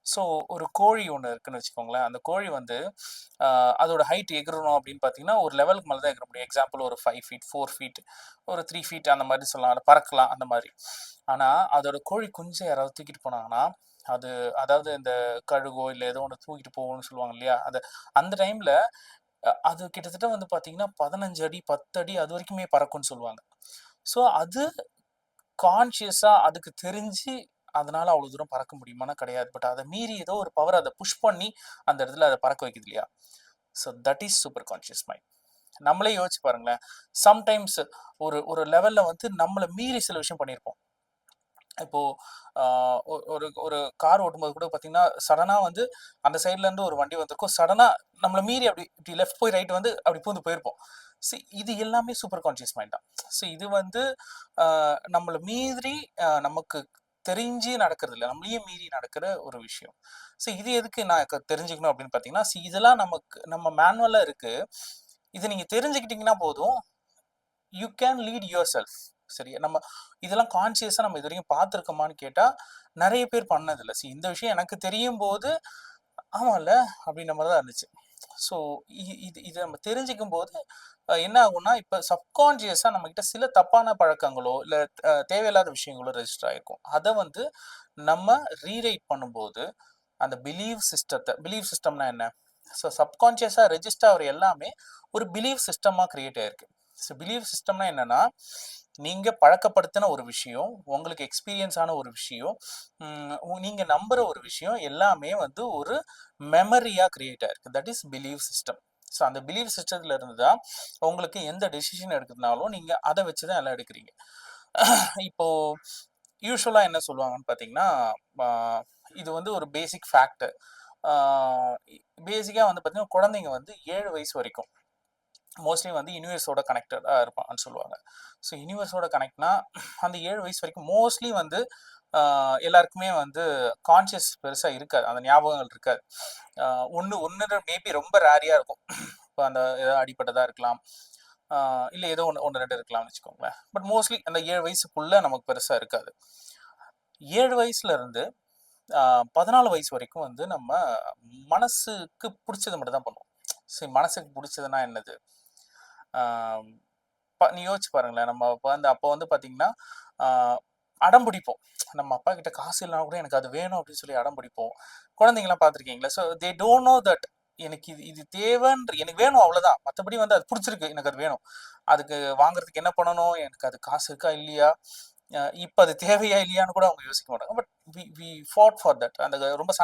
So ஒரு கோழி ஒன்று இருக்குன்னு வச்சுக்கோங்களேன். அந்த கோழி வந்து அதோட ஹைட் எகிறணும் அப்படின்னு பார்த்தீங்கன்னா, ஒரு லெவலுக்கு மேல தான் எகிற முடியும். எக்ஸாம்பிள் ஒரு 5 ஃபீட், 4 ஃபீட், ஒரு 3 ஃபீட் அந்த மாரி சொல்லலாம். அது பறக்கலாம் அந்த மாரி. ஆனா, அதோட கோழி குஞ்ச யாராவது தூக்கிட்டு போனாங்கன்னா, அது அதாவது இந்த கழுகோ, இல்ல ஏதோ ஒண்ணு தூக்கிட்டு போகும்னு சொல்லுவாங்க இல்லையா? அந்த டைம்ல அது கிட்டத்தட்ட வந்து பார்த்தீங்கன்னா, 15 அடி, 10 அடி அது வரைக்குமே பறக்கும்னு சொல்லுவாங்க. ஸோ அது கான்ஷியஸா அதுக்கு தெரிஞ்சு அதனால அவ்வளோ தூரம் பறக்க முடியுமான்னா கிடையாது. பட் அத மீறி ஏதோ ஒரு பவர் அத புஷ் பண்ணி அந்த இடத்துல அத பறக்க வைக்குது இல்லையா? So that is super conscious mind. நம்மளே யோசிச்சு பாருங்களேன். சம்டைம்ஸ் ஒரு ஒரு லெவல்ல வந்து நம்மள மீறி சில விஷயம் பண்ணியிருப்போம். இப்போ ஆ ஒரு ஒரு கார் ஓட்டும்போது கூட பார்த்தீங்கன்னா, சடனா வந்து அந்த சைட்ல இருந்து ஒரு வண்டி வந்திருக்கும். சடனா நம்மள மீறி அப்படி இப்படி லெஃப்ட் போய் ரைட் வந்து அப்படி பூந்து போயிருப்போம். இது எல்லாமே சூப்பர் கான்ஷியஸ் மைண்ட் தான். இது வந்து ஆ நம்மள மீறி நமக்கு தெரிஞ்சு நடக்கிறது இல்ல. நம்மளையே மீறி நடக்கிற ஒரு விஷயம். இது எதுக்கு நான் தெரிஞ்சுக்கணும் அப்படின்னு பார்த்தீங்கன்னா, இதெல்லாம் நம்ம மேனுவலா இருக்கு. இத நீங்க தெரிஞ்சுக்கிட்டீங்கன்னா போதும். You can lead your self. சரியா? இதெல்லாம் கான்ஷியஸா நம்ம இதுவரைக்கும் பார்த்துருக்கோமான்னு கேட்டா, நெறைய பேர் பண்ணதில்ல. இந்த விஷயம் எனக்கு தெரியும்போது, ஆமால்ல அப்படின்ற மாரி தான் இருந்துச்சு. ஸோ இத நம்ம தெரிஞ்சுக்கும்போது, என்ன ஆகும்னா, இப்ப சப்கான்ஷியஸா நம்மகிட்ட சில தப்பான பழக்கங்களோ, இல்ல தேவையில்லாத விஷயங்களோ ரெஜிஸ்டர் ஆயிருக்கும். அத வந்து நம்ம ரீரைட் பண்ணும்போது, அந்த பிலீவ் சிஸ்டம்னா என்ன? சப்கான்ஷியஸா ரெஜிஸ்டர் ஆகுற எல்லாமே ஒரு பிலீவ் சிஸ்டமா கிரியேட் ஆயிருக்கு. பிலீவ் சிஸ்டம்னா என்னன்னா, நீங்க பழக்கப்படுத்தின ஒரு விஷயம், உங்களுக்கு எக்ஸ்பீரியன்ஸ் ஆன ஒரு விஷயம், நீங்க நம்புற ஒரு விஷயம் எல்லாமே வந்து ஒரு மெமரியா கிரியேட் ஆயிருக்கு. That is believe system. அந்த பிலீவ் சிஸ்டத்துல இருந்து தான் உங்களுக்கு எந்த டெசிஷன் எடுக்கிறதுனாலும் நீங்க அத வச்சு தான் எல்லாம் எடுக்கிறீங்க. இப்போ யூசுவலா என்ன சொல்லுவாங்கன்னு பார்த்தீங்கன்னா, ஆ இது வந்து ஒரு பேசிக் ஃபேக்ட். ஆ பேசிக்கா வந்து பார்த்தீங்கன்னா, குழந்தைங்க வந்து 7 வயசு வரைக்கும் மோஸ்ட்லி வந்து யூனிவர்ஸோட கனெக்டடா இருப்பான்னு சொல்லுவாங்க. யூனிவர்ஸோட கனெக்ட்னா அந்த 7 வயசு வரைக்கும் மோஸ்ட்லி வந்து எல்லாருக்குமே வந்து கான்ஷியஸ் பெருசா இருக்காது. அந்த ஞாபகங்கள் இருக்காது. 1, 1 மேபி ரொம்ப ரேரியா இருக்கும். இப்போ அந்த ஏதாவது அடிபட்டதா இருக்கலாம். இல்ல ஏதோ 1, 2 இருக்கலாம்னு வச்சுக்கோங்களேன். பட் மோஸ்ட்லி அந்த 7 வயசுக்குள்ள நமக்கு பெருசா இருக்காது. 7 வயசுல இருந்து 14 வயசு வரைக்கும் வந்து நம்ம மனசுக்கு புடிச்சத மட்டும் தான் பண்ணுவோம். மனசுக்கு புடிச்சதுன்னா என்னது? ஆ நீ யோசிச்சு பாருங்களேன். நம்ம அப்போ வந்து பார்த்தீங்கன்னா, ஆ அடம் பிடிப்போம். நம்ம அப்பா கிட்ட காசு இல்லனா கூட எனக்கு அது வேணும் அப்படின்னு சொல்லி அடம் பிடிப்போம். குழந்தைங்கலாம் பார்த்துருக்கீங்களா? தே டோன்ட் நோ தட் எனக்கு இது இது எனக்கு வேணும் அவ்வளோதான். மத்தபடி வந்து அது புடிச்சிருக்கு. எனக்கு அது வேணும். அதுக்கு வாங்குறதுக்கு என்ன பண்ணணும்? எனக்கு அது காசு இருக்கா? இல்லையா? இப்ப அது தேவையா? இல்லையான்னு கூட அவங்க யோசிக்க மாட்டாங்க. But we we fought for that. அந்த ரொம்ப